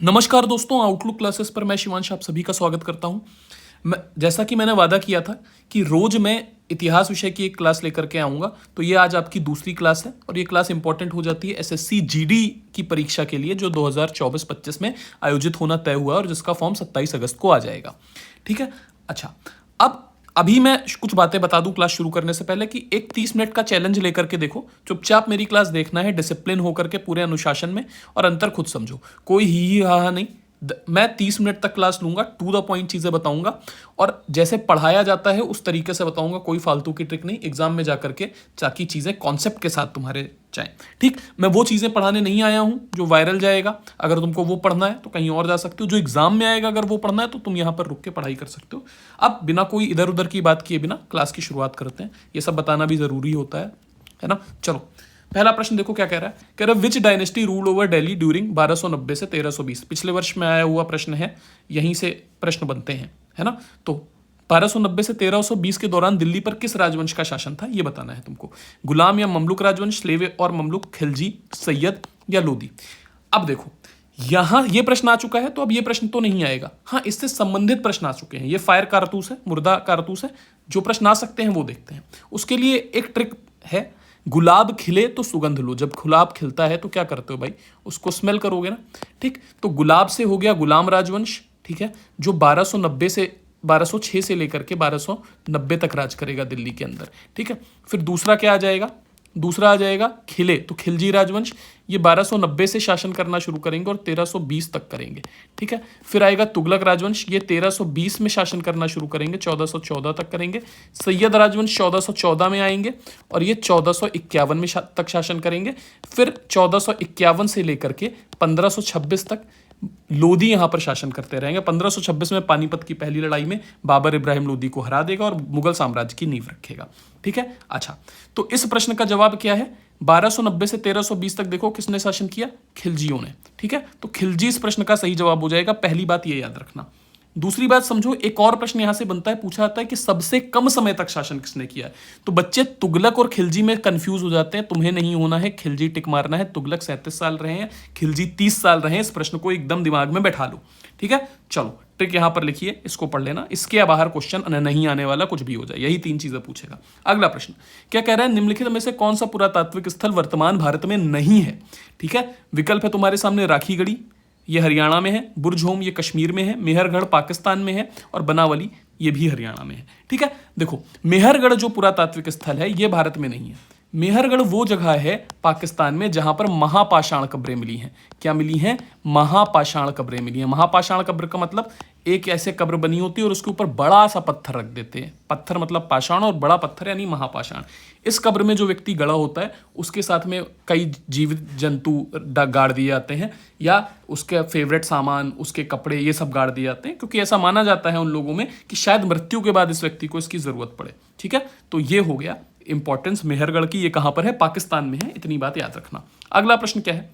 नमस्कार दोस्तों, outlook classes पर मैं शिवांश आप सभी का स्वागत करता हूं। जैसा कि मैंने वादा किया था कि रोज मैं इतिहास विषय की एक क्लास लेकर के आऊँगा, तो ये आज आपकी दूसरी क्लास है और ये क्लास इंपॉर्टेंट हो जाती है एसएससी जीडी की परीक्षा के लिए जो 2024-25 में आयोजित होना तय हुआ है और जिसका फॉर्म 27 अगस्त को आ जाएगा। ठीक है। अच्छा, अब अभी मैं कुछ बातें बता दूं क्लास शुरू करने से पहले कि एक 30 मिनट का चैलेंज लेकर के देखो। चुपचाप मेरी क्लास देखना है, डिसिप्लिन होकर के पूरे अनुशासन में, और अंतर खुद समझो। कोई ही हा नहीं। मैं 30 मिनट तक क्लास लूंगा, टू द पॉइंट चीजें बताऊंगा और जैसे पढ़ाया जाता है उस तरीके से बताऊंगा। कोई फालतू की ट्रिक नहीं, एग्जाम में जाकर के ताकि चीजें कॉन्सेप्ट के साथ तुम्हारे जाएं। ठीक, मैं वो चीजें पढ़ाने नहीं आया हूं जो वायरल जाएगा। अगर तुमको वो पढ़ना है तो कहीं और जा सकते हो। जो एग्जाम में आएगा अगर वो पढ़ना है तो तुम यहां पर रुक के पढ़ाई कर सकते हो। अब बिना कोई इधर उधर की बात किए बिना क्लास की शुरुआत करते हैं। ये सब बताना भी जरूरी होता है ना। चलो, पहला प्रश्न देखो क्या कह रहा है। कह रहा है विच dynasty rule over Delhi during 1290 से 1320। पिछले वर्ष में आया हुआ प्रश्न है, यहीं से प्रश्न बनते हैं, है ना। तो 1290 से 1320 के दौरान दिल्ली पर किस राजवंश का शासन था, ये बताना है तुमको। गुलाम या ममलुक राजवंश, स्लेव और ममलुक, खिलजी, सैयद या लोदी। अब देखो, यहां ये प्रश्न आ चुका है तो अब ये प्रश्न तो नहीं आएगा। हाँ, इससे संबंधित प्रश्न आ चुके हैं। ये फायर कारतूस है, मुर्दा कारतूस है। जो प्रश्न आ सकते हैं वो देखते हैं। उसके लिए एक ट्रिक है, गुलाब खिले तो सुगंध लो। जब गुलाब खिलता है तो क्या करते हो भाई, उसको स्मेल करोगे ना। ठीक, तो गुलाब से हो गया गुलाम राजवंश, ठीक है, जो 1206 से लेकर के 1290 तक राज करेगा दिल्ली के अंदर। ठीक है, फिर दूसरा क्या आ जाएगा, दूसरा आ जाएगा खिले, तो खिलजी राजवंश। ये 1290 से शासन करना शुरू करेंगे और 1320 तक करेंगे। ठीक है, फिर आएगा तुगलक राजवंश। ये 1320 में शासन करना शुरू करेंगे, 1414 तक करेंगे। सैयद राजवंश 1414 में आएंगे और ये 1451 में तक शासन करेंगे। फिर 1451 से लेकर के 1526 तक लोदी यहां पर शासन करते रहेंगे। 1526 में पानीपत की पहली लड़ाई में बाबर इब्राहिम लोदी को हरा देगा और मुगल साम्राज्य की नींव रखेगा। ठीक है। अच्छा, तो इस प्रश्न का जवाब क्या है। 1290 से 1320 तक देखो किसने शासन किया, खिलजियों ने। ठीक है, तो खिलजी इस प्रश्न का सही जवाब हो जाएगा। पहली बात ये याद रखना। दूसरी बात समझो, एक और प्रश्न यहां से बनता है, पूछा जाता है कि सबसे कम समय तक शासन किसने किया है। तो बच्चे तुगलक और खिलजी में कंफ्यूज हो जाते हैं। तुम्हें नहीं होना है, खिलजी टिक मारना है। तुगलक 37 साल रहे हैं, खिलजी 30 साल रहे हैं। इस प्रश्न को एकदम दिमाग में बैठा लो। ठीक है, चलो ट्रिक यहां पर लिखिए, इसको पढ़ लेना। इसके बाहर क्वेश्चन नहीं आने वाला, कुछ भी हो जाए, यही 3 चीजें पूछेगा। अगला प्रश्न क्या कह रहा है, निम्नलिखित में से कौन सा पुरातात्विक स्थल वर्तमान भारत में नहीं है। ठीक है, विकल्प है तुम्हारे सामने, राखीगढ़ी ये हरियाणा में है, बुरझोम ये कश्मीर में है, मेहरगढ़ पाकिस्तान में है और बनावली ये भी हरियाणा में है। ठीक है, देखो मेहरगढ़ जो पुरातात्विक स्थल है ये भारत में नहीं है। मेहरगढ़ वो जगह है पाकिस्तान में जहां पर महापाषाण कब्रें मिली हैं। क्या मिली हैं, महापाषाण कब्रें मिली हैं। महापाषाण कब्र का मतलब एक ऐसे कब्र बनी होती है और उसके ऊपर बड़ा सा पत्थर रख देते हैं। पत्थर मतलब पाषाण और बड़ा पत्थर यानी महापाषाण। इस कब्र में जो व्यक्ति गड़ा होता है उसके साथ में कई जीवित जंतु गाड़ दिए जाते हैं, या उसके फेवरेट सामान, उसके कपड़े, ये सब गाड़ दिए जाते हैं, क्योंकि ऐसा माना जाता है उन लोगों में कि शायद मृत्यु के बाद इस व्यक्ति को इसकी जरूरत पड़े। ठीक है, तो ये हो गया इंपॉर्टेंस मेहरगढ़ की। ये कहां पर है, पाकिस्तान में है, इतनी बात याद रखना। अगला प्रश्न क्या है,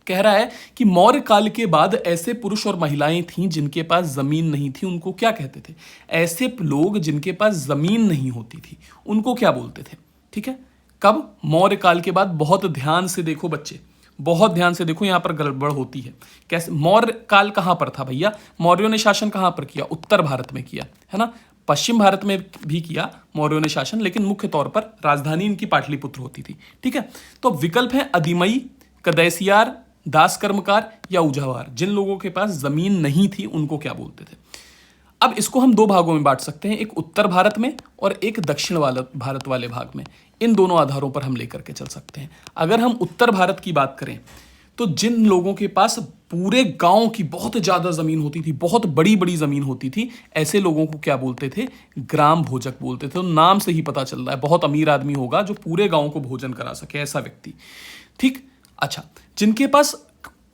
कह रहा है कि मौर्य काल के बाद ऐसे पुरुष और महिलाएं थीं जिनके पास जमीन नहीं थी, उनको क्या कहते थे। ऐसे लोग जिनके पास जमीन नहीं होती थी उनको क्या बोलते थे। ठीक है, कब, मौर्य काल के बाद। बहुत ध्यान से देखो बच्चे, बहुत ध्यान से देखो, यहां पर गड़बड़ होती है। कैसे, मौर्य काल कहां पर था भैया, मौर्यों ने शासन कहां पर किया, उत्तर भारत में किया, है ना। पश्चिम भारत में भी किया मौर्यों ने शासन, लेकिन मुख्य तौर पर राजधानी इनकी पाटलिपुत्र होती थी। ठीक है, तो विकल्प है अधिमई, कदैसियार, दास कर्मकार या उजावार। जिन लोगों के पास जमीन नहीं थी उनको क्या बोलते थे। अब इसको हम 2 भागों में बांट सकते हैं, एक उत्तर भारत में और एक दक्षिण भारत वाले भाग में। इन दोनों आधारों पर हम लेकर के चल सकते हैं। अगर हम उत्तर भारत की बात करें तो जिन लोगों के पास पूरे गांव की बहुत ज्यादा जमीन होती थी, बहुत बड़ी बड़ी जमीन होती थी, ऐसे लोगों को क्या बोलते थे, ग्राम भोजक बोलते थे। तो नाम से ही पता चल रहा है बहुत अमीर आदमी होगा जो पूरे गांव को भोजन करा सके, ऐसा व्यक्ति। ठीक, अच्छा, जिनके पास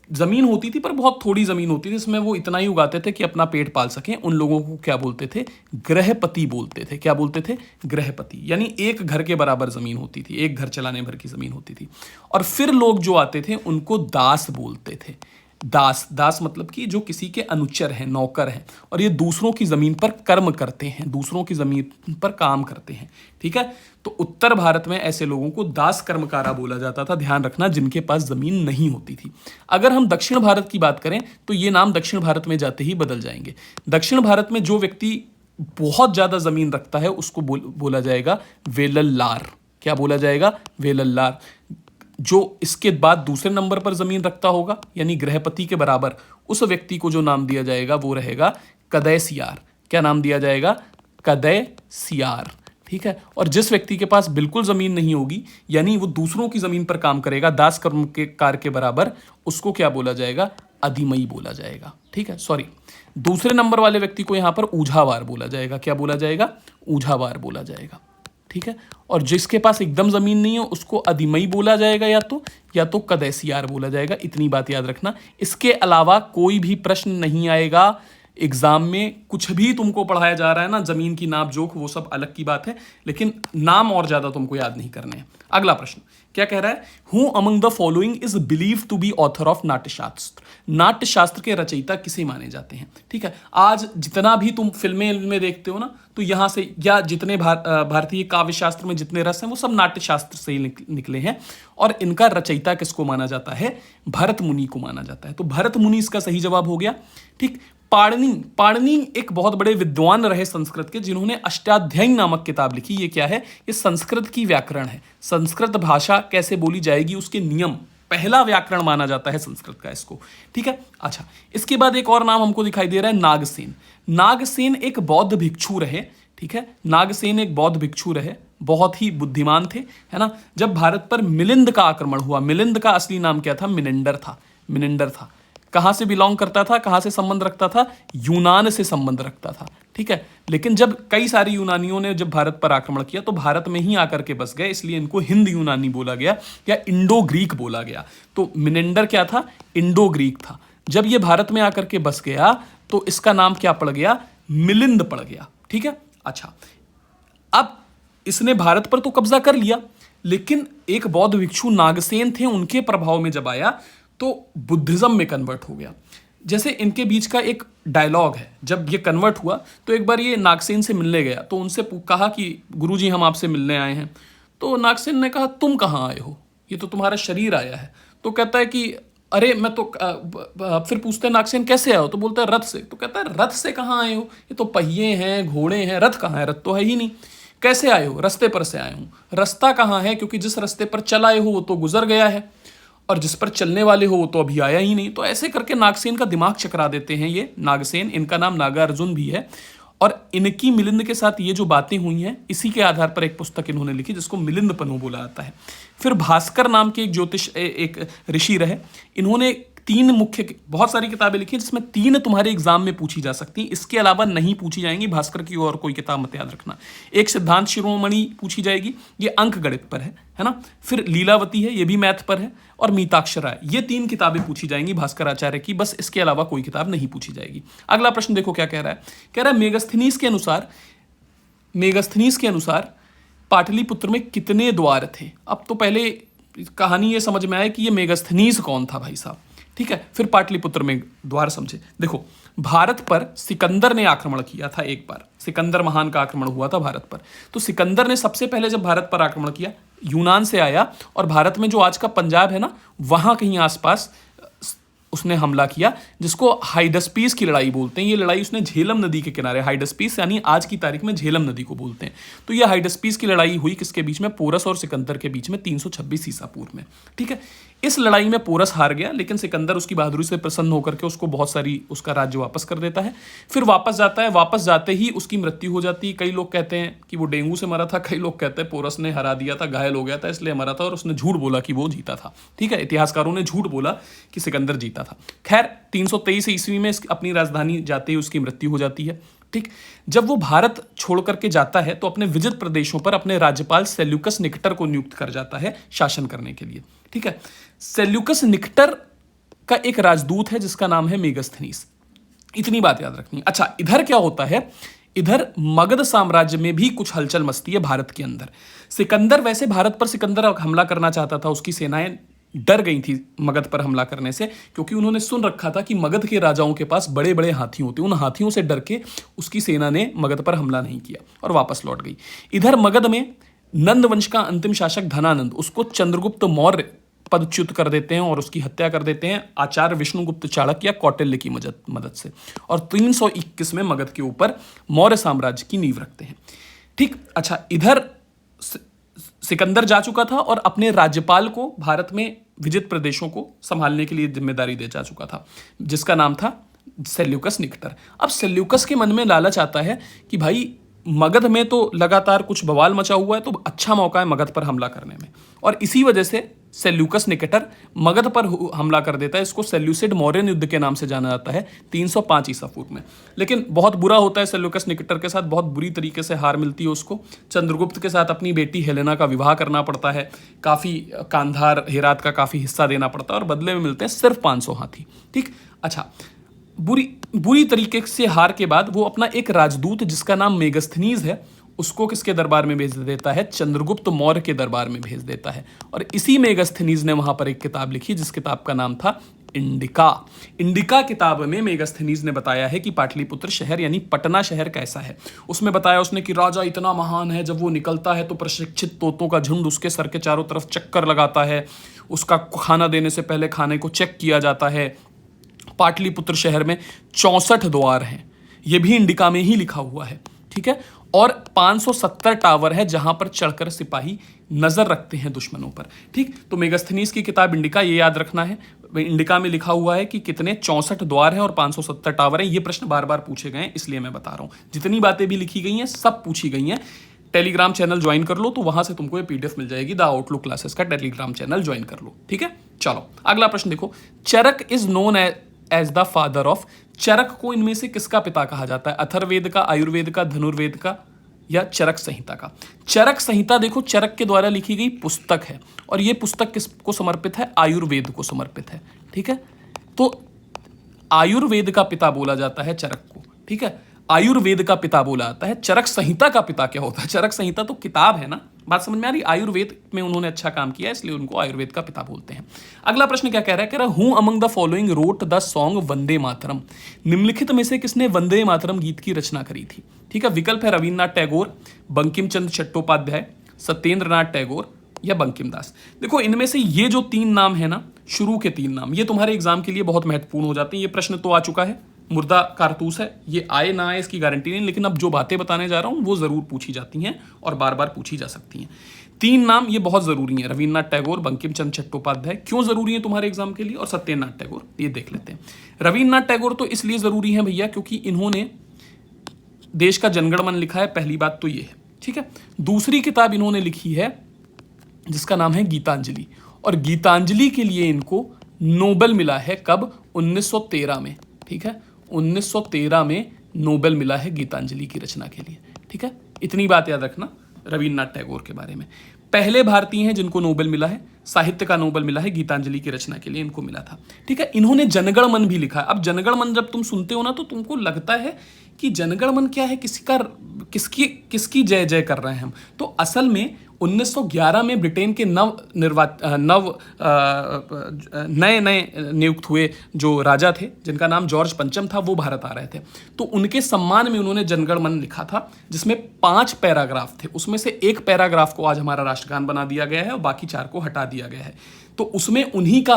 जमीन होती थी पर बहुत थोड़ी जमीन होती थी, इसमें वो इतना ही उगाते थे कि अपना पेट पाल सकें, उन लोगों को क्या बोलते थे, गृहपति बोलते थे। क्या बोलते थे, गृहपति, यानी एक घर के बराबर जमीन होती थी, एक घर चलाने भर की जमीन होती थी। और फिर लोग जो आते थे उनको दास बोलते थे। दास, दास मतलब कि जो किसी के अनुचर हैं, नौकर हैं, और ये दूसरों की जमीन पर कर्म करते हैं, दूसरों की जमीन पर काम करते हैं। ठीक है, तो उत्तर भारत में ऐसे लोगों को दास कर्मकारा बोला जाता था, ध्यान रखना, जिनके पास जमीन नहीं होती थी। अगर हम दक्षिण भारत की बात करें तो ये नाम दक्षिण भारत में जाते ही बदल जाएंगे। दक्षिण भारत में जो व्यक्ति बहुत ज्यादा जमीन रखता है उसको बोला जाएगा वेलल्लार। क्या बोला जाएगा? वेलल्लार। जो इसके बाद दूसरे नंबर पर जमीन रखता होगा, यानी गृहपति के बराबर, उस व्यक्ति को जो नाम दिया जाएगा वो रहेगा कदैसियार। क्या नाम दिया जाएगा? कदैसियार। ठीक है, और जिस व्यक्ति के पास बिल्कुल जमीन नहीं होगी, यानी वो दूसरों की जमीन पर काम करेगा दास कर्म के कार के बराबर, उसको क्या बोला जाएगा? अधिमई बोला जाएगा। ठीक है, सॉरी, दूसरे नंबर वाले व्यक्ति को यहां पर ऊझावार बोला जाएगा। क्या बोला जाएगा? ऊझावार बोला जाएगा। ठीक है, और जिसके पास एकदम जमीन नहीं हो उसको अधिमई बोला जाएगा, या तो कदैसियार बोला जाएगा। इतनी बात याद रखना। इसके अलावा कोई भी प्रश्न नहीं आएगा एग्जाम में। कुछ भी तुमको पढ़ाया जा रहा है ना, जमीन की नाप जोख, वो सब अलग की बात है, लेकिन नाम और ज्यादा तुमको याद नहीं करने हैं। अगला प्रश्न क्या कह रहा है? Who among the following is believe to be author of Natyashastra. Natyashastra के रचयिता किसे माने जाते हैं? ठीक है, आज जितना भी तुम फिल्में में देखते हो ना, तो यहां से, या जितने भारतीय काव्य शास्त्र में जितने रस हैं वो सब नाट्यशास्त्र से ही निकले हैं। और इनका रचयिता किसको माना जाता है? भरत मुनि को माना जाता है। तो भरत मुनि इसका सही जवाब हो गया। ठीक, पाणिनि एक बहुत बड़े विद्वान रहे संस्कृत के, जिन्होंने अष्टाध्यायी नामक किताब लिखी। ये क्या है? ये संस्कृत की व्याकरण है। संस्कृत भाषा कैसे बोली जाएगी उसके नियम, पहला व्याकरण माना जाता है संस्कृत का इसको। ठीक है, अच्छा, इसके बाद एक और नाम हमको दिखाई दे रहा है, नागसेन। नागसेन एक बौद्ध भिक्षु रहे। ठीक है, नागसेन एक बौद्ध भिक्षु रहे, बहुत ही बुद्धिमान थे, है ना। जब भारत पर मिलिंद का आक्रमण हुआ, मिलिंद का असली नाम क्या था? मिनिंडर था। कहां से बिलोंग करता था, कहां से संबंध रखता था? यूनान से संबंध रखता था। ठीक है, लेकिन जब कई सारे यूनानियों ने जब भारत पर आक्रमण किया तो भारत में ही आकर के बस गए, इसलिए इनको हिंद यूनानी बोला गया या इंडो ग्रीक बोला गया। तो मिनेंडर क्या था? इंडो ग्रीक था। जब ये भारत में आकर के बस गया तो इसका नाम क्या पड़ गया? मिलिंद पड़ गया। ठीक है, अच्छा, अब इसने भारत पर तो कब्जा कर लिया, लेकिन एक बौद्ध भिक्षु नागसेन थे, उनके प्रभाव में जब आया तो बुद्धिज्म में कन्वर्ट हो गया। जैसे इनके बीच का एक डायलॉग है, जब ये कन्वर्ट हुआ तो एक बार ये नागसेन से मिलने गया, तो उनसे कहा कि गुरुजी हम आपसे मिलने आए हैं। तो नागसेन ने कहा तुम कहाँ आए हो? ये तो तुम्हारा शरीर आया है। तो कहता है कि अरे मैं तो फिर पूछते हैं नागसेन कैसे आए हो? तो बोलता है रथ से। तो कहता है रथ से कहाँ आए हो? ये तो पहिए हैं, घोड़े हैं, रथ कहाँ है? रथ तो है ही नहीं। कैसे आए हो? रास्ते पर से आए हूँ। रास्ता कहाँ है? क्योंकि जिस रास्ते पर चल आए हो वो तो गुजर गया है, और जिस पर चलने वाले हो वो तो अभी आया ही नहीं। तो ऐसे करके नागसेन का दिमाग चकरा देते हैं ये नागसेन। इनका नाम नागार्जुन भी है, और इनकी मिलिंद के साथ ये जो बातें हुई हैं, इसी के आधार पर एक पुस्तक इन्होंने लिखी जिसको मिलिंद पन्नु बोला जाता है। फिर भास्कर नाम के एक ज्योतिष एक ऋषि रहे। इन्होंने तीन मुख्य, बहुत सारी किताबें लिखी जिसमें तीन तुम्हारे एग्जाम में पूछी जा सकती हैं, इसके अलावा नहीं पूछी जाएंगी। भास्कर की और कोई किताब मत याद रखना। एक सिद्धांत शिरोमणि पूछी जाएगी, ये अंक गणित पर है ना। फिर लीलावती है, ये भी मैथ पर है, और मीताक्षरा है। ये तीन किताबें पूछी जाएंगी भास्कर आचार्य की, बस इसके अलावा कोई किताब नहीं पूछी जाएगी। अगला प्रश्न देखो क्या कह रहा है। कह रहा है मेगस्थनीस के अनुसार पाटलिपुत्र में कितने द्वार थे? अब तो पहले कहानी ये समझ में आए कि ये मेगस्थनीस कौन था भाई साहब। ठीक है, फिर पाटलिपुत्र में द्वार समझे। देखो, भारत पर सिकंदर ने आक्रमण किया था एक बार, सिकंदर महान का आक्रमण हुआ था भारत पर। तो सिकंदर ने सबसे पहले जब भारत पर आक्रमण किया, यूनान से आया, और भारत में जो आज का पंजाब है ना, वहां कहीं आसपास उसने हमला किया, जिसको हाइडस्पीस की लड़ाई बोलते हैं। ये लड़ाई उसने झेलम नदी के किनारे, हाइडस्पीस यानी आज की तारीख में झेलम नदी को बोलते हैं। तो ये हाइडस्पीस की लड़ाई हुई किसके बीच में? पोरस और सिकंदर के बीच में 326 ईसा पूर्व में। ठीक है, इस लड़ाई में पोरस हार गया, लेकिन सिकंदर उसकी बहादुरी से प्रसन्न होकर के उसको बहुत सारी उसका राज्य वापस कर देता है। फिर वापस जाता है, वापस जाते ही उसकी मृत्यु हो जाती है। कई लोग कहते हैं कि वो डेंगू से मरा था, कई लोग कहते हैं पोरस ने हरा दिया था, घायल हो गया था इसलिए मरा था, और उसने झूठ बोला कि वो जीता था। ठीक है, इतिहासकारों ने झूठ बोला कि सिकंदर जीता था। खैर, 323 ईस्वी में अपनी राजधानी जाते ही उसकी मृत्यु हो जाती है। ठीक, जब वो भारत छोड़ करके जाता है तो अपने विजित प्रदेशों पर अपने राज्यपाल सेल्यूकस निकटर को नियुक्त कर जाता है शासन करने के लिए। ठीक है, सेल्यूकस निकटर का एक राजदूत है जिसका नाम है मेगस्थनीस। इतनी बात याद रखनी है। अच्छा, इधर क्या होता है? इधर मगध साम्राज्य में भी कुछ हलचल मचती है भारत के अंदर। सिकंदर, वैसे भारत पर सिकंदर हमला करना चाहता था, उसकी सेनाएं डर गई थी मगध पर हमला करने से, क्योंकि उन्होंने सुन रखा था कि मगध के राजाओं के पास बड़े बड़े हाथी होते हैं। उन हाथियों से डर के उसकी सेना ने मगध पर हमला नहीं किया और वापस लौट गई। इधर मगध में नंद वंश का अंतिम शासक धनानंद, उसको चंद्रगुप्त मौर्य पदच्युत कर देते हैं और उसकी हत्या कर देते हैं आचार्य विष्णुगुप्त चाणक्य या कौटिल्य की मदद से, और 321 में मगध के ऊपर मौर्य साम्राज्य की नींव रखते हैं। ठीक, अच्छा, इधर सिकंदर जा चुका था और अपने राज्यपाल को भारत में विजित प्रदेशों को संभालने के लिए जिम्मेदारी दे जा चुका था, जिसका नाम था सेल्यूकस निकेटर। अब सेल्यूकस के मन में लालच आता है कि भाई मगध में तो लगातार कुछ बवाल मचा हुआ है, तो अच्छा मौका है मगध पर हमला करने में, और इसी वजह से सेल्यूकस निकेटर मगध पर हमला कर देता है। इसको सेल्यूसिड मौर्यन युद्ध के नाम से जाना जाता है 305 ईसा पूर्व में। लेकिन बहुत बुरा होता है सेल्यूकस निकेटर के साथ, बहुत बुरी तरीके से हार मिलती है उसको। चंद्रगुप्त के साथ अपनी बेटी हेलेना का विवाह करना पड़ता है, काफ़ी कांधार हेरात का काफ़ी हिस्सा देना पड़ता है, और बदले में मिलते हैं सिर्फ 500 हाथी। ठीक, अच्छा, बुरी तरीके से हार के बाद वो अपना एक राजदूत जिसका नाम मेगस्थनीज है, उसको किसके दरबार में भेज देता है? चंद्रगुप्त मौर्य के दरबार में भेज देता है। और इसी मेगस्थनीज ने वहां पर एक किताब लिखी जिस किताब का नाम था इंडिका। इंडिका किताब में मेगस्थनीज ने बताया है कि पाटलिपुत्र शहर यानी पटना शहर कैसा है। उसमें बताया उसने कि राजा इतना महान है, जब वो निकलता है तो प्रशिक्षित तोतों का झुंड उसके सर के चारों तरफ चक्कर लगाता है, उसका खाना देने से पहले खाने को चेक किया जाता है। पाटलिपुत्र शहर में 64 द्वार हैं, ये भी इंडिका में ही लिखा हुआ है। ठीक है, और 570 टावर है जहां पर चढ़कर सिपाही नजर रखते हैं दुश्मनों पर। ठीक, तो मेगस्थनीज की किताब इंडिका, ये याद रखना है। इंडिका में लिखा हुआ है कि कितने 64 द्वार हैं और 570 टावर हैं। ये प्रश्न बार बार पूछे गए हैं, इसलिए मैं बता रहा हूं। जितनी बातें भी लिखी गई हैं सब पूछी गई हैं। टेलीग्राम चैनल ज्वाइन कर लो, तो वहां से तुमको ये पीडीएफ मिल जाएगी। द आउटलुक क्लासेस का टेलीग्राम चैनल ज्वाइन कर लो। ठीक है, चलो अगला प्रश्न देखो। Charak is known as the father of, Charak को इनमें से किसका पिता कहा जाता है? अथर्ववेद का, आयुर्वेद का, धनुर्वेद का, या चरक संहिता का? चरक संहिता देखो चरक के द्वारा लिखी गई पुस्तक है, और यह पुस्तक किसको समर्पित है? आयुर्वेद को समर्पित है। ठीक है, तो आयुर्वेद का पिता बोला जाता है चरक को। ठीक है, आयुर्वेद का पिता बोला जाता है। चरक संहिता का पिता क्या होता है? चरक संहिता तो किताब है ना, बात समझ में आ रही? आयुर्वेद में उन्होंने अच्छा काम किया इसलिए उनको आयुर्वेद का पिता बोलते हैं। अगला प्रश्न क्या कह रहा है? कह रहा है who among the following wrote the song Vande Mataram, निम्नलिखित में से किसने वंदे मातरम गीत की रचना करी थी? ठीक है, विकल्प है रविन्द्रनाथ टैगोर, बंकिम चंद्र चट्टोपाध्याय, सत्येंद्र नाथ टैगोर या बंकिम दास। देखो इनमें से ये जो 3 नाम है ना, शुरू के 3 नाम, ये तुम्हारे एग्जाम के लिए बहुत महत्वपूर्ण हो जाते हैं। ये प्रश्न तो आ चुका है, मुर्दा कारतूस है, ये आए ना आए इसकी गारंटी नहीं, लेकिन अब जो बातें बताने जा रहा हूं वो जरूर पूछी जाती हैं और बार बार पूछी जा सकती हैं। 3 नाम ये बहुत जरूरी हैं, रविन्द्रनाथ टैगोर, बंकिम चंद्र चट्टोपाध्याय। क्यों जरूरी है तुम्हारे एग्जाम के लिए? और सत्येंद्रनाथ टैगोर, ये देख लेते हैं। रविन्द्रनाथ टैगोर तो इसलिए जरूरी है भैया क्योंकि इन्होंने देश का जनगण मन लिखा है, पहली बात तो ये है। ठीक है, दूसरी किताब इन्होंने लिखी है जिसका नाम है गीतांजलि, और गीतांजलि के लिए इनको नोबेल मिला है कब? 1913 में। ठीक है, 1913 में नोबेल मिला है गीतांजलि की रचना के लिए। ठीक है, इतनी बात याद रखना रविन्द्रनाथ टैगोर के बारे में। पहले भारतीय हैं जिनको नोबेल मिला है, साहित्य का नोबेल मिला है, गीतांजलि की रचना के लिए इनको मिला था। ठीक है, इन्होंने जनगण मन भी लिखा है। अब जनगण मन जब तुम सुनते हो ना तो तुमको लगता है कि जनगण मन क्या है, किसकी जय जय कर रहे हैं हम। तो असल में 1911 में ब्रिटेन के नए नियुक्त हुए जो राजा थे जिनका नाम जॉर्ज पंचम था, वो भारत आ रहे थे। तो उनके सम्मान में उन्होंने जनगण मन लिखा था जिसमें 5 पैराग्राफ थे। उसमें से एक पैराग्राफ को आज हमारा राष्ट्रगान बना दिया गया है और बाकी 4 को हटा दिया गया है। तो उसमें उन्हीं का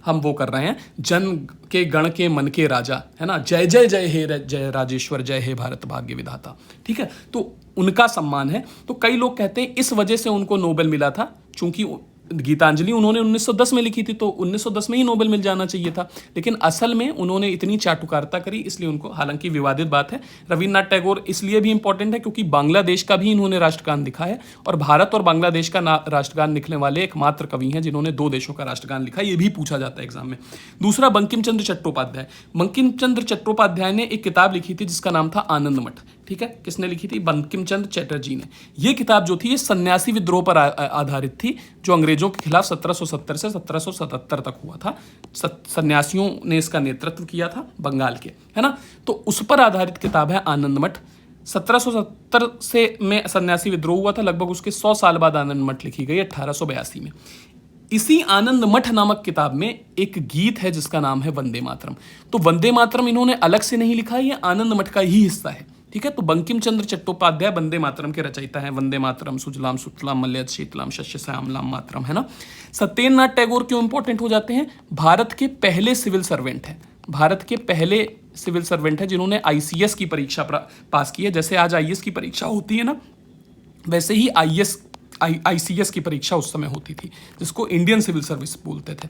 हम वो कर रहे हैं, जन के गण के मन के राजा, है ना, जय जय जय हे जय राजेश्वर, जय हे भारत भाग्य विधाता। ठीक है, तो उनका सम्मान है। तो कई लोग कहते हैं इस वजह से उनको नोबेल मिला था, चूंकि गीतांजलि उन्होंने 1910 में लिखी थी तो 1910 में ही नोबेल मिल जाना चाहिए था, लेकिन असल में उन्होंने इतनी चाटुकारिता करी इसलिए उनको, हालांकि विवादित बात है। रविन्द्रनाथ टैगोर इसलिए भी इंपॉर्टेंट है क्योंकि बांग्लादेश का भी इन्होंने राष्ट्रगान लिखा है, और भारत और बांग्लादेश का राष्ट्रगान लिखने वाले एकमात्र कवि हैं जिन्होंने 2 देशों का राष्ट्रगान लिखा। ये भी पूछा जाता है एग्जाम में। दूसरा, बंकिम चंद्र चट्टोपाध्याय। बंकिम चंद्र चट्टोपाध्याय ने एक किताब लिखी थी जिसका नाम था आनंद मठ। ठीक है, किसने लिखी थी? बंकिम चंद्र चटर्जी ने। यह किताब जो थी ये सन्यासी विद्रोह पर आधारित थी जो अंग्रेजों के खिलाफ 1770 से 1777 तक हुआ था। सन्यासियों ने इसका नेतृत्व किया था बंगाल के, है ना। तो उस पर आधारित किताब है आनंद मठ। 1770 से में सन्यासी विद्रोह हुआ था, लगभग उसके 100 साल बाद आनंद मठ लिखी गई 1882 में। इसी आनंद मठ नामक किताब में एक गीत है जिसका नाम है वंदे मातरम। तो वंदे मातरम इन्होंने अलग से नहीं लिखा है, ये आनंद मठ का ही हिस्सा है, ठीक है। तो बंकिम चंद्र चट्टोपाध्याय वंदे मातरम के रचयिता हैं। वंदे मातरम सुजलाम सुफलाम मलयज शीतलाम शस्य श्यामलाम मातरम, है ना। सत्येंद्रनाथ टैगोर क्यों इंपॉर्टेंट हो जाते हैं? भारत के पहले सिविल सर्वेंट है, भारत के पहले सिविल सर्वेंट है जिन्होंने आईसीएस की परीक्षा पास की है। जैसे आज आईएएस की परीक्षा होती है ना, वैसे ही आईसीएस की परीक्षा उस समय होती थी, जिसको इंडियन सिविल सर्विस बोलते थे,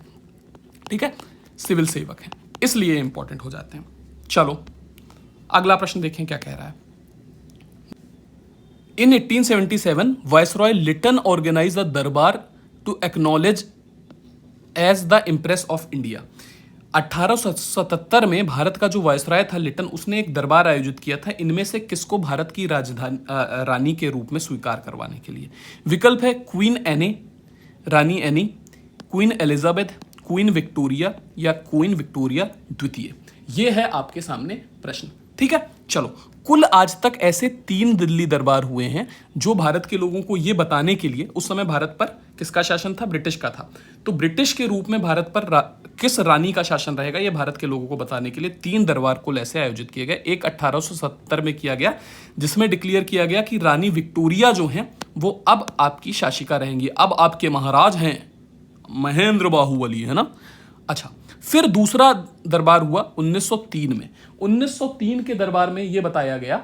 ठीक है। सिविल सेवक हैं, इसलिए इंपॉर्टेंट हो जाते हैं। चलो अगला प्रश्न देखें क्या कह रहा है। In 1877 viceroy Lytton organise the durbar to acknowledge as the empress of India. 1877 में भारत का जो वायसराय था लिटन, उसने एक दरबार आयोजित किया था इनमें से किसको भारत की राजधानी रानी के रूप में स्वीकार करवाने के लिए। विकल्प है क्वीन एने, रानी Anne, queen Elizabeth, queen Victoria या क्वीन विक्टोरिया द्वितीय। ये है आपके सामने प्रश्न, ठीक है। चलो, कुल आज तक ऐसे 3 दिल्ली दरबार हुए हैं जो भारत के लोगों को यह बताने के लिए, उस समय भारत पर किसका शासन था? ब्रिटिश का था। तो ब्रिटिश के रूप में भारत पर किस रानी का शासन रहेगा, यह भारत के लोगों को बताने के लिए 3 दरबार कुल ऐसे आयोजित किए गए। एक 1870 में किया गया जिसमें डिक्लेयर किया गया कि रानी विक्टोरिया जो हैं वो अब आपकी शासिका रहेंगी, अब आपके महाराज हैं महेंद्र बाहुबली, है ना। अच्छा, फिर दूसरा दरबार हुआ 1903 में। 1903 के दरबार में यह बताया गया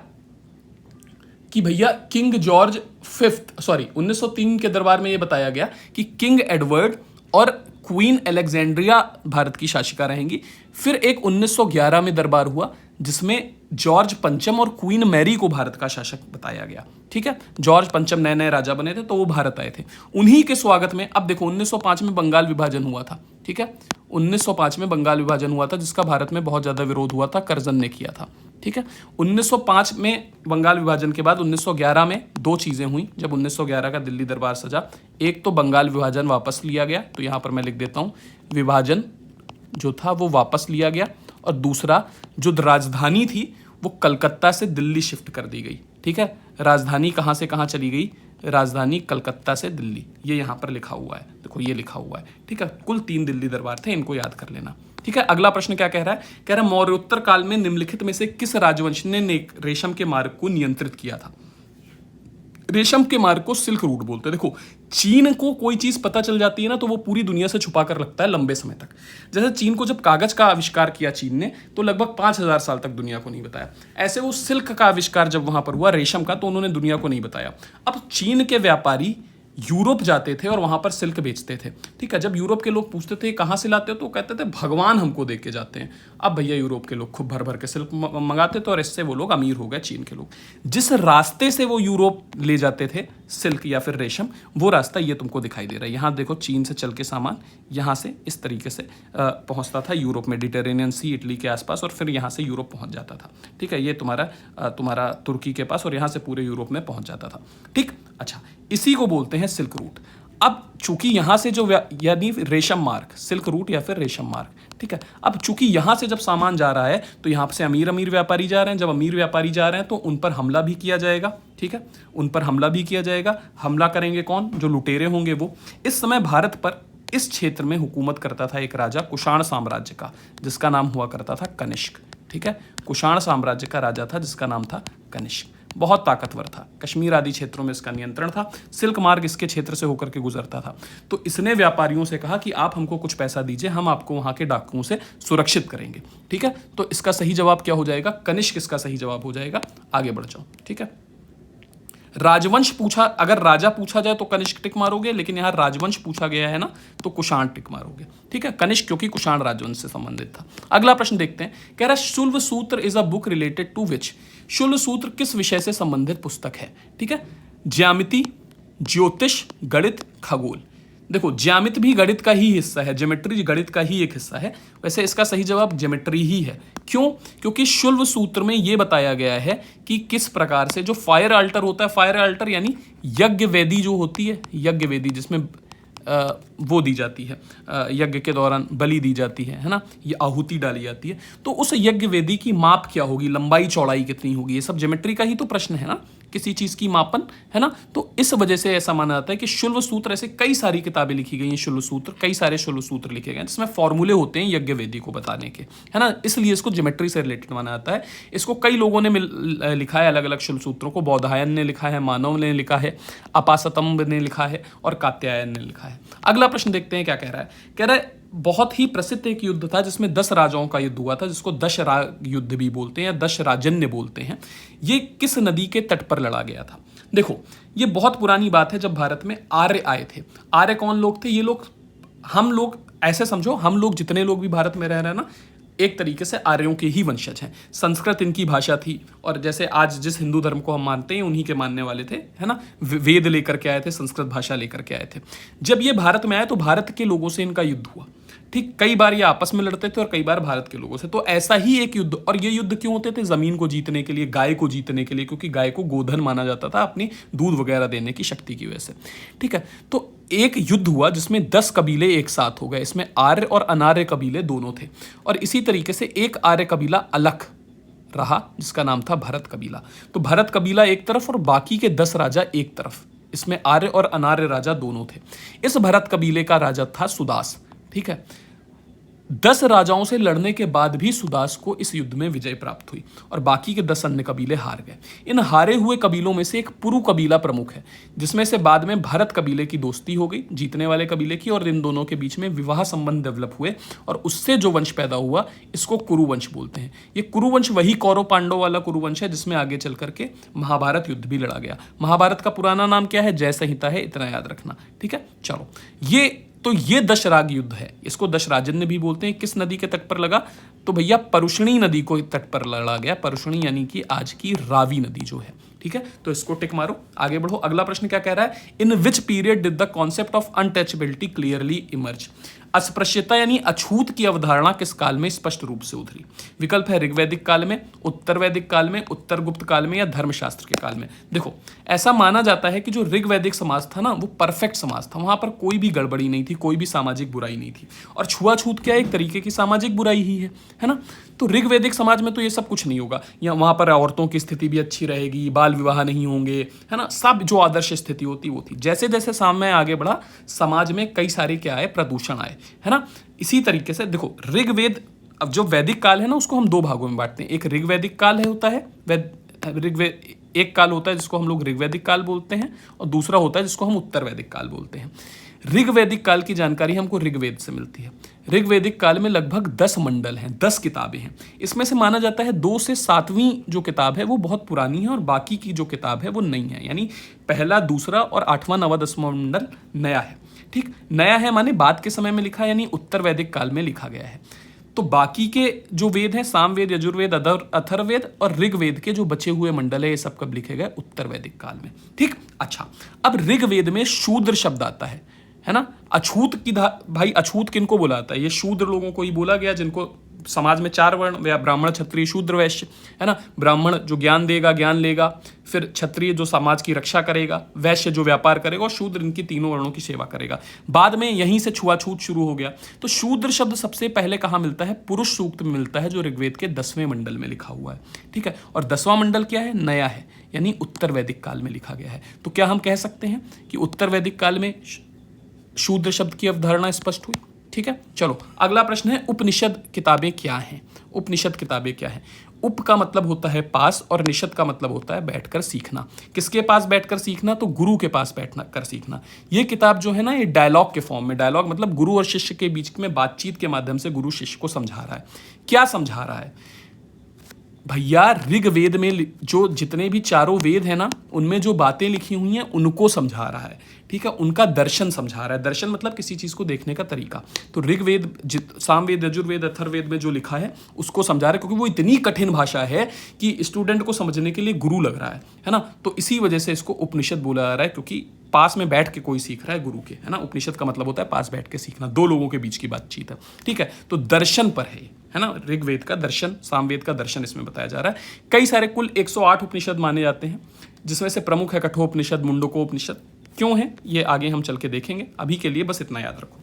कि भैया किंग जॉर्ज फिफ्थ, 1903 के दरबार में यह बताया गया कि किंग एडवर्ड और क्वीन अलेक्जेंड्रिया भारत की शासिका रहेंगी। फिर एक 1911 में दरबार हुआ जिसमें जॉर्ज पंचम और क्वीन मैरी को भारत का शासक बताया गया, ठीक है। जॉर्ज पंचम नए नए राजा बने थे तो वो भारत आए थे। उन्हीं के स्वागत में अब देखो 1905 में बंगाल विभाजन हुआ था, ठीक है। 1905 में बंगाल विभाजन हुआ था जिसका भारत में बहुत ज्यादा विरोध हुआ था, करजन ने किया था, ठीक है। 1905 में बंगाल विभाजन के बाद 1911 में 2 चीजें हुई जब 1911 का दिल्ली दरबार सजा। एक तो बंगाल विभाजन वापस लिया गया, तो यहां पर मैं लिख देता हूं विभाजन जो था वो वापस लिया गया, और दूसरा जो राजधानी थी वो कलकत्ता से दिल्ली शिफ्ट कर दी गई, ठीक है। राजधानी कहां से कहां चली गई? राजधानी कलकत्ता से दिल्ली, ये यहां पर लिखा हुआ है, देखो ये लिखा हुआ है, ठीक है। कुल 3 दिल्ली दरबार थे, इनको याद कर लेना, ठीक है। अगला प्रश्न क्या कह रहा है? कह रहा है मौर्योत्तर काल में निम्नलिखित में से किस राजवंश ने रेशम के मार्ग को नियंत्रित किया था? रेशम के मार्ग को सिल्क रूट बोलते हैं। देखो, चीन को कोई चीज पता चल जाती है ना तो वो पूरी दुनिया से छुपा कर रखता है लंबे समय तक। जैसे चीन को जब कागज का आविष्कार किया चीन ने तो लगभग 5000 साल तक दुनिया को नहीं बताया। ऐसे वो सिल्क का आविष्कार जब वहां पर हुआ रेशम का, तो उन्होंने दुनिया को नहीं बताया। अब चीन के व्यापारी यूरोप जाते थे और वहां पर सिल्क बेचते थे, ठीक है। जब यूरोप के लोग पूछते थे कहां से लाते हो, तो कहते थे भगवान हमको दे के जाते हैं। अब भैया यूरोप के लोग खूब भर भर के सिल्क मंगाते थे और इससे वो लोग अमीर हो गए, चीन के लोग। जिस रास्ते से वो यूरोप ले जाते थे सिल्क या फिर रेशम, वो रास्ता ये तुमको दिखाई दे रहा है। यहाँ देखो, चीन से चल के सामान यहाँ से इस तरीके से पहुँचता था यूरोप, मेडिटेरेनियन सी, इटली के आसपास, और फिर यहाँ से यूरोप पहुँच जाता था, ठीक है। ये तुम्हारा तुर्की के पास, और यहाँ से पूरे यूरोप में पहुँच जाता था, ठीक। अच्छा, इसी को बोलते हैं सिल्क रूट। अब चूंकि यहां से जो यानी रेशम मार्ग, सिल्क रूट या फिर रेशम मार्ग, ठीक है। अब चूंकि यहां से जब सामान जा रहा है तो यहां से अमीर अमीर व्यापारी जा रहे हैं। जब अमीर व्यापारी जा रहे हैं तो उन पर हमला भी किया जाएगा, ठीक है। उन पर हमला भी किया जाएगा। हमला करेंगे कौन? जो लुटेरे होंगे वो। इस समय भारत पर इस क्षेत्र में हुकूमत करता था एक राजा कुषाण साम्राज्य का, जिसका नाम हुआ करता था कनिष्क, ठीक है। कुषाण साम्राज्य का राजा था जिसका नाम था कनिष्क। बहुत ताकतवर था, कश्मीर आदि क्षेत्रों में इसका नियंत्रण था। सिल्क मार्ग इसके क्षेत्र से होकर के गुजरता था। तो इसने व्यापारियों से कहा कि आप हमको कुछ पैसा दीजिए, हम आपको वहां के डाकुओं से सुरक्षित करेंगे, ठीक है। तो इसका सही जवाब क्या हो जाएगा? कनिष्क इसका सही जवाब हो जाएगा। आगे बढ़ जाओ, ठीक है। राजवंश पूछा, अगर राजा पूछा जाए तो कनिष्क टिक मारोगे, लेकिन यहाँ राजवंश पूछा गया है ना तो कुषाण टिक मारोगे, ठीक है। कनिष्क क्योंकि कुषाण राजवंश से संबंधित था। अगला प्रश्न देखते हैं, कह रहा है Shulba Sutra is a book related to which? Shulba Sutra किस विषय से संबंधित पुस्तक है? ठीक है, ज्यामिति, ज्योतिष, गणित, खगोल। देखो, ज्यामिति भी गणित का ही हिस्सा है, ज्योमेट्री गणित का ही एक हिस्सा है। वैसे इसका सही जवाब ज्योमेट्री ही है। क्यों? क्योंकि शुल्व सूत्र में यह बताया गया है कि किस प्रकार से जो फायर अल्टर होता है, फायर अल्टर यानी यज्ञ वेदी जो होती है, यज्ञ वेदी जिसमें वो दी जाती है, यज्ञ के दौरान बलि दी जाती है ना, ये आहुति डाली जाती है, तो उस यज्ञ वेदी की माप क्या होगी, लंबाई चौड़ाई कितनी होगी, ये सब ज्योमेट्री का ही तो प्रश्न है ना, किसी चीज़ की मापन, है ना। तो इस वजह से ऐसा माना जाता है कि शुल्व सूत्र, ऐसे कई सारी किताबें लिखी गई हैं शुल्व सूत्र, कई सारे शुल्व सूत्र लिखे गए हैं जिसमें फॉर्मूले होते हैं यज्ञ वेदी को बताने के, है ना, इसलिए इसको ज्योमेट्री से रिलेटेड माना जाता है। इसको कई लोगों ने लिखा है, अलग अलग शुल्व सूत्रों को। बौधायन ने लिखा है, मानव ने लिखा है, अपासतंब ने लिखा है और कात्यायन ने लिखा है। अगला प्रश्न देखते हैं क्या कह रहा है। कह रहा है बहुत ही प्रसिद्ध एक युद्ध था जिसमें 10 राजाओं का युद्ध हुआ था, जिसको दशराज युद्ध भी बोलते हैं या दशराजन्य बोलते हैं। ये किस नदी के तट पर लड़ा गया था। देखो, ये बहुत पुरानी बात है जब भारत में आर्य आए थे। आर्य कौन लोग थे? ये लोग, हम लोग, ऐसे समझो, हम लोग जितने लोग भी भारत में रह रहे हैं ना, एक तरीके से आर्यों के ही वंशज हैं। संस्कृत इनकी भाषा थी, और जैसे आज जिस हिंदू धर्म को हम मानते हैं उन्हीं के मानने वाले थे, है ना। वेद लेकर के आए थे, संस्कृत भाषा लेकर के आए थे। जब ये भारत में आए तो भारत के लोगों से इनका युद्ध हुआ, ठीक। कई बार ये आपस में लड़ते थे और कई बार भारत के लोगों से। तो ऐसा ही एक युद्ध, और ये युद्ध क्यों होते थे? जमीन को जीतने के लिए, गाय को जीतने के लिए, क्योंकि गाय को गोधन माना जाता था अपनी दूध वगैरह देने की शक्ति की वजह से, ठीक है। तो एक युद्ध हुआ जिसमें 10 कबीले एक साथ हो गए। इसमें आर्य और अनार्य कबीले दोनों थे, और इसी तरीके से एक आर्य कबीला अलग रहा जिसका नाम था भरत कबीला। तो भरत कबीला एक तरफ और बाकी के 10 राजा एक तरफ। इसमें आर्य और अनार्य राजा दोनों थे। इस भरत कबीले का राजा था सुदास, ठीक है। 10 राजाओं से लड़ने के बाद भी सुदास को इस युद्ध में विजय प्राप्त हुई और बाकी के 10 अन्य कबीले हार गए। इन हारे हुए कबीलों में से एक पुरु कबीला प्रमुख है, जिसमें से बाद में भरत कबीले की दोस्ती हो गई, जीतने वाले कबीले की, और इन दोनों के बीच में विवाह संबंध डेवलप हुए, और उससे जो वंश पैदा हुआ इसको कुरुवंश बोलते हैं। ये कुरुवंश वही कौरव पांडव वाला कुरुवंश है जिसमें आगे चल करके महाभारत युद्ध भी लड़ा गया। महाभारत का पुराना नाम क्या है? जय संहिता है, इतना याद रखना, ठीक है। चलो, ये दशराग युद्ध है, इसको दशराजन्य भी बोलते हैं। किस नदी के तट पर लगा? तो भैया परुष्णी नदी को तट पर लड़ा गया। परुष्णी यानी कि आज की रावी नदी जो है, ठीक है। तो इसको टिक मारो, आगे बढ़ो। अगला प्रश्न क्या कह रहा है? In which period did the concept of untouchability clearly emerge? अस्पृश्यता यानी अछूत की अवधारणा किस काल में स्पष्ट रूप से उभरी? विकल्प है ऋग्वैदिक काल में, उत्तर वैदिक काल में, उत्तर गुप्त काल में, या धर्मशास्त्र के काल में। देखो, ऐसा माना जाता है कि जो ऋग्वैदिक समाज था ना, वो परफेक्ट समाज था। वहां पर कोई भी गड़बड़ी नहीं थी, कोई भी सामाजिक बुराई नहीं थी। और छुआछूत क्या, एक तरीके की सामाजिक बुराई ही है ना। तो ऋग्वैदिक समाज में तो ये सब कुछ नहीं होगा। या वहां पर औरतों की स्थिति भी अच्छी रहेगी, बाल विवाह नहीं होंगे, है ना। सब जो आदर्श स्थिति होती वो थी। जैसे जैसे समय आगे बढ़ा, समाज में कई सारे क्या आए? प्रदूषण आए, है ना। इसी तरीके से देखो, ऋग्वेद, अब जो वैदिक काल है ना, उसको हम 2 भागों में बांटते हैं। एक ऋग्वैदिक काल है, होता है एक काल होता है जिसको हम लोग ऋग्वैदिक काल बोलते हैं, और दूसरा होता है जिसको हम उत्तर वैदिक काल बोलते हैं। ऋग्वैदिक काल की जानकारी हमको ऋग्वेद से मिलती है। ऋग्वैदिक काल में लगभग 10 मंडल हैं, 10 किताबें हैं। इसमें से माना जाता है 2 से 7वीं जो किताब है वो बहुत पुरानी है, और बाकी की जो किताब है वो नई है। यानी पहला, दूसरा और 8वां, 9वां, 10वां मंडल नया है, ठीक। नया है माने बाद के समय में लिखा, यानी उत्तर वैदिक काल में लिखा गया है। तो बाकी के जो वेद हैं, सामवेद, यजुर्वेद, अथर्ववेद और ऋग्वेद के जो बचे हुए मंडल है, ये सब कब लिखे गए? उत्तर वैदिक काल में, ठीक। अच्छा, अब ऋग्वेद में शूद्र शब्द आता है ना। अछूत की भाई, अछूत किनको बोला जाता है? ये शूद्र लोगों को ही बोला गया, जिनको समाज में 4 वर्ण, या ब्राह्मण, क्षत्रिय, शूद्र, वैश्य, है ना। ब्राह्मण जो ज्ञान देगा, ज्ञान लेगा, फिर क्षत्रिय जो समाज की रक्षा करेगा, वैश्य जो व्यापार करेगा, और शूद्र इनकी तीनों वर्णों की सेवा करेगा। बाद में यहीं से छुआछूत शुरू हो गया। तो शूद्र शब्द सबसे पहले कहाँ मिलता है? पुरुष सूक्त में मिलता है, जो ऋग्वेद के 10वें मंडल में लिखा हुआ है, ठीक है। और 10वां मंडल क्या है? नया है, यानी उत्तर वैदिक काल में लिखा गया है। तो क्या हम कह सकते हैं कि उत्तर वैदिक काल में शूद्र शब्द की अवधारणा स्पष्ट हुई, ठीक है। चलो, अगला प्रश्न है, उपनिषद किताबें क्या हैं? उपनिषद किताबें क्या हैं? उप का मतलब होता है पास, और निषद का मतलब होता है बैठकर सीखना। किसके पास बैठकर सीखना? तो गुरु के पास बैठना कर सीखना। ये किताब जो है ना, ये डायलॉग के फॉर्म में, डायलॉग मतलब गुरु और शिष्य के बीच में बातचीत के माध्यम से गुरु शिष्य को समझा रहा है। क्या समझा रहा है भैया? ऋग्वेद में जो जितने भी 4 वेद है ना, उनमें जो बातें लिखी हुई हैं उनको समझा रहा है, ठीक है। उनका दर्शन समझा रहा है। दर्शन मतलब किसी चीज को देखने का तरीका। तो ऋग्वेद, सामवेद, यजुर्वेद, अथर्ववेद में जो लिखा है उसको समझा रहा है, क्योंकि वो इतनी कठिन भाषा है कि स्टूडेंट को समझने के लिए गुरु लग रहा है ना। तो इसी वजह से इसको उपनिषद बोला जा रहा है, क्योंकि पास में बैठ के कोई सीख रहा है गुरु के, है ना। उपनिषद का मतलब होता है पास बैठ के सीखना, 2 लोगों के बीच की बातचीत है, ठीक है। तो दर्शन पर है ना। ऋग्वेद का दर्शन, सामवेद का दर्शन इसमें बताया जा रहा है। कई सारे कुल 108 उपनिषद माने जाते हैं, जिसमें से प्रमुख है कठोपनिषद, मुंडकोपनिषद, क्यों है ये आगे हम चल के देखेंगे, अभी के लिए बस इतना याद रखो।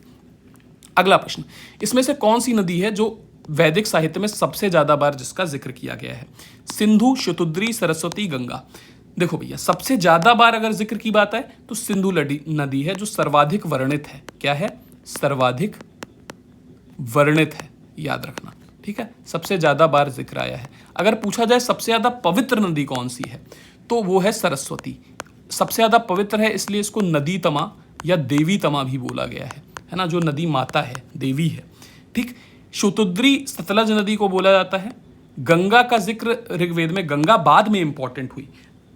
अगला प्रश्न, इसमें से कौन सी नदी है जो वैदिक साहित्य में सबसे ज्यादा बार जिसका जिक्र किया गया है? सिंधु, शतुद्री, सरस्वती, गंगा। देखो भैया, सबसे ज्यादा बार अगर जिक्र की बात है तो सिंधु नदी है जो सर्वाधिक वर्णित है। क्या है? सर्वाधिक वर्णित है, याद रखना, ठीक है। सबसे ज्यादा बार जिक्र आया है। अगर पूछा जाए सबसे ज्यादा पवित्र नदी कौन सी है तो वो है सरस्वती। सबसे ज्यादा पवित्र है इसलिए इसको नदी तमा या देवी तमा भी बोला गया है ना, जो नदी माता है, देवी है, ठीक। शतुद्री सतलज नदी को बोला जाता है। गंगा का जिक्र ऋग्वेद में, गंगा बाद में इंपॉर्टेंट हुई,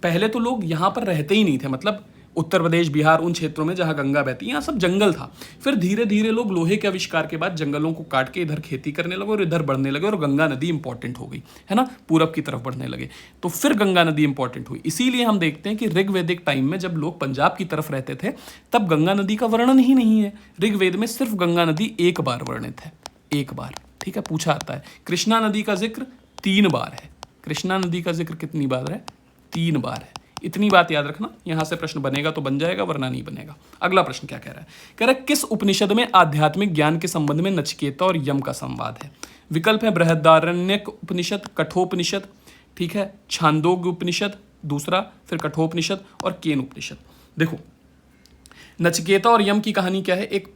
पहले तो लोग यहाँ पर रहते ही नहीं थे, मतलब उत्तर प्रदेश, बिहार, उन क्षेत्रों में जहाँ गंगा बहती है यहाँ सब जंगल था। फिर धीरे धीरे लोग लोहे के आविष्कार के बाद जंगलों को काट के इधर खेती करने लगे और इधर बढ़ने लगे और गंगा नदी इंपॉर्टेंट हो गई, है ना, पूरब की तरफ बढ़ने लगे, तो फिर गंगा नदी इंपॉर्टेंट हुई। इसीलिए हम देखते हैं कि ऋग्वैदिक टाइम में जब लोग पंजाब की तरफ रहते थे तब गंगा नदी का वर्णन ही नहीं है। ऋग्वेद में सिर्फ गंगा नदी एक बार वर्णित है, एक बार, ठीक है, पूछा आता है। कृष्णा नदी का जिक्र 3 बार है। कृष्णा नदी का जिक्र कितनी बार है? 3 बार है। इतनी बात याद रखना, यहां से प्रश्न बनेगा तो बन जाएगा, वरना नहीं बनेगा। अगला प्रश्न क्या कह रहा है? कह रहा है किस उपनिषद में आध्यात्मिक ज्ञान के संबंध में नचिकेता और यम का संवाद है? विकल्प है बृहदारण्यक उपनिषद, कठोपनिषद, ठीक है, छांदोग्य उपनिषद दूसरा, फिर कठोपनिषद और केन उपनिषद। देखो, नचिकेता और यम की कहानी क्या है? एक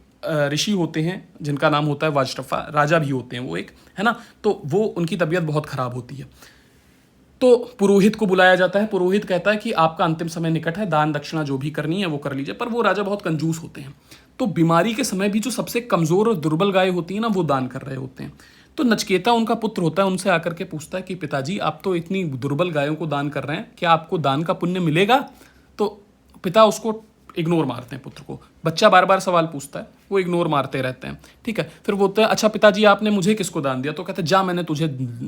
ऋषि होते हैं जिनका नाम होता है वाजटफा, राजा भी होते हैं वो एक, है ना, तो वो उनकी तबीयत बहुत खराब होती है, तो पुरोहित को बुलाया जाता है। पुरोहित कहता है कि आपका अंतिम समय निकट है, दान दक्षिणा जो भी करनी है वो कर लीजिए, पर वो राजा बहुत कंजूस होते हैं, तो बीमारी के समय भी जो सबसे कमजोर और दुर्बल गाय होती है ना, वो दान कर रहे होते हैं। तो नचिकेता उनका पुत्र होता है, उनसे आकर के पूछता है कि पिताजी आप तो इतनी दुर्बल गायों को दान कर रहे हैं, क्या आपको दान का पुण्य मिलेगा? तो पिता उसको इग्नोर मारते हैं पुत्र को। बच्चा बार बार सवाल पूछता है, वो इग्नोर मारते रहते हैं, ठीक है। फिर वो बोलते हैं अच्छा पिताजी आपने मुझे किसको दान दिया? तो कहते हैं जा मैंने तुझे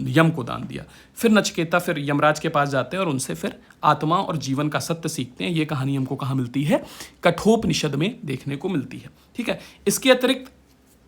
यम को दान दिया। फिर नचिकेता फिर यमराज के पास जाते हैं और उनसे फिर आत्मा और जीवन का सत्य सीखते हैं। ये कहानी हमको कहाँ मिलती है? कठोपनिषद में देखने को मिलती है, ठीक है। इसके अतिरिक्त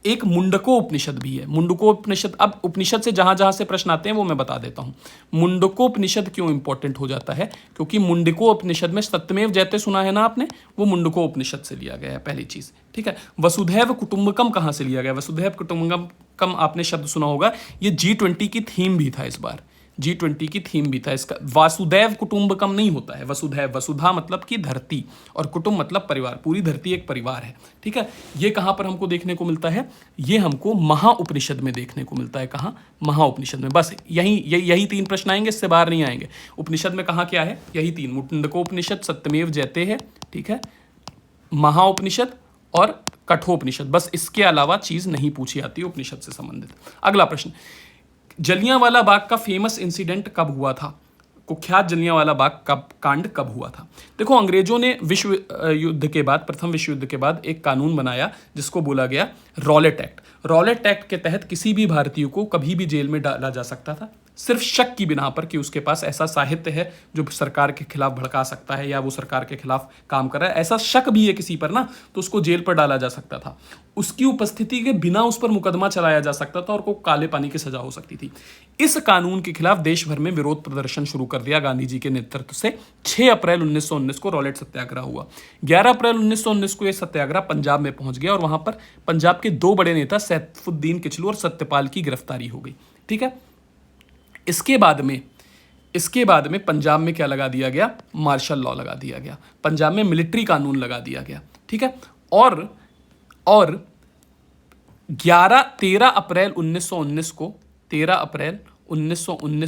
एक मुंडकोपनिषद भी है। मुंडकोपनिषद, अब उपनिषद से जहां जहां से प्रश्न आते हैं वो मैं बता देता हूं। मुंडकोपनिषद क्यों इंपॉर्टेंट हो जाता है? क्योंकि मुंडकोपनिषद में सत्यमेव जयते सुना है ना आपने, वो मुंडकोपनिषद से लिया गया है, पहली चीज, ठीक है। वसुधैव कुटुंबकम कहां से लिया गया? वसुधैव कुटुंबकम आपने शब्द सुना होगा, ये G20 की थीम भी था इस बार, G20 की थीम भी था इसका। वासुदेव कुटुंबकम नहीं होता है, वसुधैव, वसुधा मतलब कि धरती और कुटुंब मतलब परिवार, पूरी धरती एक परिवार है, ठीक है। ये कहां पर हमको देखने को मिलता है? ये हमको महाउपनिषद में देखने को मिलता है। कहां? महाउपनिषद में। बस यही 3 प्रश्न आएंगे, इससे बाहर नहीं आएंगे। उपनिषद में कहां क्या है? यही 3, मुंडकोपनिषद, सत्यमेव जयते है, ठीक है, महाउपनिषद और कठोपनिषद। बस इसके अलावा चीज नहीं पूछी आती उपनिषद से संबंधित। अगला प्रश्न, जलियांवाला बाग का फेमस इंसिडेंट कब हुआ था? कुख्यात जलियांवाला बाग कांड कब हुआ था? देखो, अंग्रेजों ने विश्व युद्ध के बाद, प्रथम विश्व युद्ध के बाद एक कानून बनाया जिसको बोला गया रॉलेट एक्ट। रॉलेट एक्ट के तहत किसी भी भारतीय को कभी भी जेल में डाला जा सकता था, सिर्फ शक की बिना पर कि उसके पास ऐसा साहित्य है जो सरकार के खिलाफ भड़का सकता है या वो सरकार के खिलाफ काम कर रहा है, ऐसा शक भी है किसी पर ना, तो उसको जेल पर डाला जा सकता था। उसकी उपस्थिति के बिना उस पर मुकदमा चलाया जा सकता था और को काले पानी की सजा हो सकती थी। इस कानून के खिलाफ देश भर में विरोध प्रदर्शन शुरू कर दिया गांधी जी के नेतृत्व से। 6 अप्रैल 1919 को रॉलेट सत्याग्रह हुआ। 11 अप्रैल 1919 को यह सत्याग्रह पंजाब में पहुंच गया और वहां पर पंजाब के 2 बड़े नेता सैफुद्दीन किचलू और सत्यपाल की गिरफ्तारी हो गई, ठीक है। इसके बाद में पंजाब में क्या लगा दिया गया? मार्शल लॉ लगा दिया गया। पंजाब में मिलिट्री कानून लगा दिया गया, ठीक है। और 13 अप्रैल 1919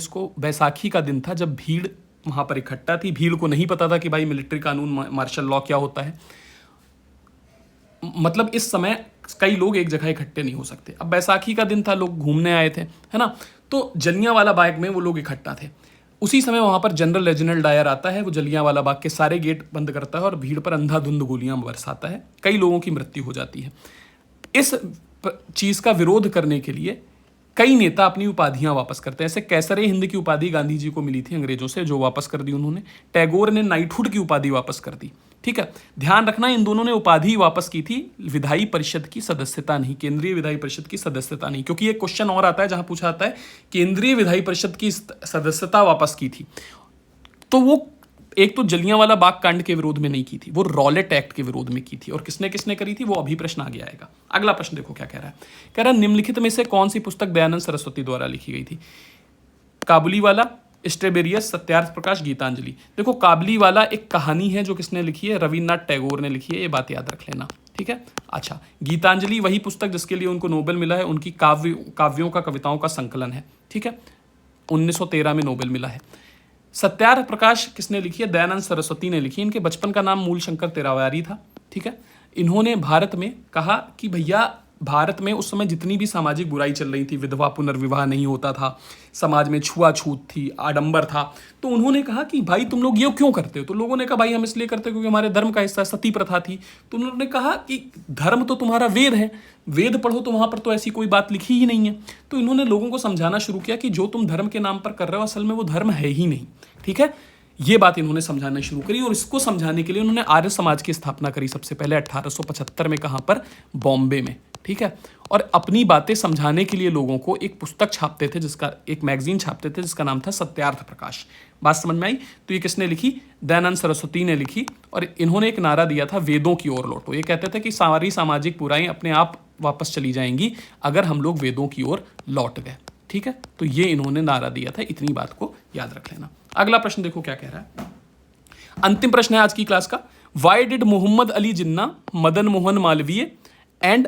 को बैसाखी का दिन था, जब भीड़ वहां पर इकट्ठा थी। भीड़ को नहीं पता था कि भाई मिलिट्री कानून, मार्शल लॉ क्या होता है, मतलब इस समय कई लोग एक जगह इकट्ठे नहीं हो सकते। अब बैसाखी का दिन था, लोग घूमने आए थे, है ना, तो जलियांवाला बाग में वो लोग इकट्ठा थे। उसी समय वहां पर जनरल रेजिनाल्ड डायर आता है, वो जलियांवाला बाग के सारे गेट बंद करता है और भीड़ पर अंधाधुंध गोलियां बरसाता है। कई लोगों की मृत्यु हो जाती है। इस चीज का विरोध करने के लिए कई नेता अपनी उपाधियां वापस करते हैं। ऐसे कैसरे हिंद की उपाधि गांधी जी को मिली थी अंग्रेजों से, जो वापस कर दी उन्होंने। टैगोर ने नाइटहुड की उपाधि वापस कर दी, ठीक है। ध्यान रखना, इन दोनों ने उपाधि वापस की थी, विधायी परिषद की सदस्यता नहीं, केंद्रीय विधायी परिषद की सदस्यता नहीं। क्योंकि एक क्वेश्चन और आता है जहां पूछा आता है केंद्रीय विधायी परिषद की सदस्यता वापस की थी, तो वो एक तो जलियांवाला बाग कांड के विरोध में नहीं की थी, वो रॉलेट एक्ट के विरोध में की थी। और किसने किसने करी थी वो अभी प्रश्न आगे आएगा। अगला प्रश्न देखो क्या कह रहा है। कह रहा है निम्नलिखित में से कौन सी पुस्तक दयानंद सरस्वती द्वारा लिखी गई थी? काबुलीवाला, स्ट्रैबेरियस, सत्यार्थ प्रकाश, गीतांजलि। देखो काबुलीवाला एक कहानी है जो किसने लिखी है? रविन्द्रनाथ टैगोर ने लिखी है, ये बात याद रख लेना, ठीक है। अच्छा, गीतांजलि वही पुस्तक जिसके लिए उनको नोबेल मिला है, उनकी काव्यों का कविताओं का संकलन है, ठीक है, 1913 में नोबेल मिला है। सत्यार्थ प्रकाश किसने लिखी है? दयानंद सरस्वती ने लिखी। इनके बचपन का नाम मूलशंकर तिवारी था, ठीक है। इन्होंने भारत में कहा कि भैया भारत में उस समय जितनी भी सामाजिक बुराई चल रही थी, विधवा पुनर्विवाह नहीं होता था, समाज में छुआछूत थी, आडंबर था, तो उन्होंने कहा कि भाई तुम लोग ये क्यों करते हो? तो लोगों ने कहा भाई हम इसलिए करते क्योंकि हमारे धर्म का हिस्सा सती प्रथा थी। तो उन्होंने कहा कि धर्म तो तुम्हारा वेद है, वेद पढ़ो तो वहां पर तो ऐसी कोई बात लिखी ही नहीं है। तो इन्होंने लोगों को समझाना शुरू किया कि जो तुम धर्म के नाम पर कर रहे हो असल में वो धर्म है ही नहीं, ठीक है। ये बात इन्होंने समझाना शुरू करी और इसको समझाने के लिए उन्होंने आर्य समाज की स्थापना करी सबसे पहले 1875 में। कहां पर? बॉम्बे में, ठीक है। और अपनी बातें समझाने के लिए लोगों को एक पुस्तक छापते थे, जिसका एक मैगजीन छापते थे जिसका नाम था सत्यार्थ प्रकाश। बात समझ में आई? तो ये किसने लिखी? दयानंद सरस्वती ने लिखी। और इन्होंने एक नारा दिया था, वेदों की ओर लौटो। ये कहते थे कि सारी सामाजिक बुराइयां अपने आप वापस चली जाएंगी अगर हम लोग वेदों की ओर लौट गए, ठीक है। तो ये इन्होंने नारा दिया था, इतनी बात को याद रख लेना। अगला प्रश्न देखो क्या कह रहा है। अंतिम प्रश्न है आज की क्लास का। Why did Mohammad Ali Jinnah, Madan Mohan Malaviya and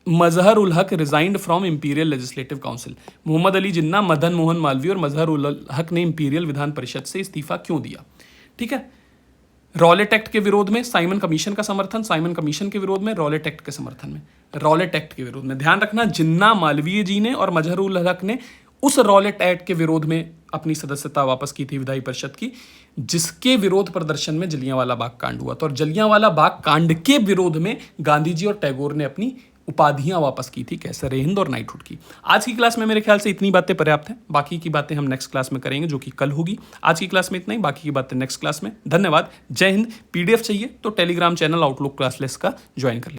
Mazhar ul Haq resigned from imperial legislative council? Mohammad Ali Jinnah, Madan Mohan Malaviya और मजहर उल हक ने इंपीरियल विधान परिषद से इस्तीफा क्यों दिया? ठीक है। रॉलेट एक्ट के विरोध में, साइमन कमीशन का समर्थन, साइमन कमीशन के विरोध में, रॉलेट एक्ट के समर्थन में। रॉलेट एक्ट के विरोध में ध्यान रखना, जिन्ना, मालवीय जी ने और मजहर उल हक ने उस रॉलेट एक्ट के विरोध में अपनी सदस्यता वापस की थी विधायी परिषद की, जिसके विरोध प्रदर्शन में जलियांवाला बाग कांड हुआ था। और जलियांवाला बाग कांड के विरोध में गांधी जी और टैगोर ने अपनी उपाधियां वापस की थी, कैसर हिंद और नाइटहुड की। आज की क्लास में मेरे ख्याल से इतनी बातें पर्याप्त हैं। बाकी की बातें हम नेक्स्ट क्लास में करेंगे, जो कि कल होगी। आज की क्लास में इतना ही, बाकी की बातें नेक्स्ट क्लास में। धन्यवाद, जय हिंद। पीडीएफ चाहिए तो टेलीग्राम चैनल आउटलुक क्लासेस का ज्वाइन कर लीजिए।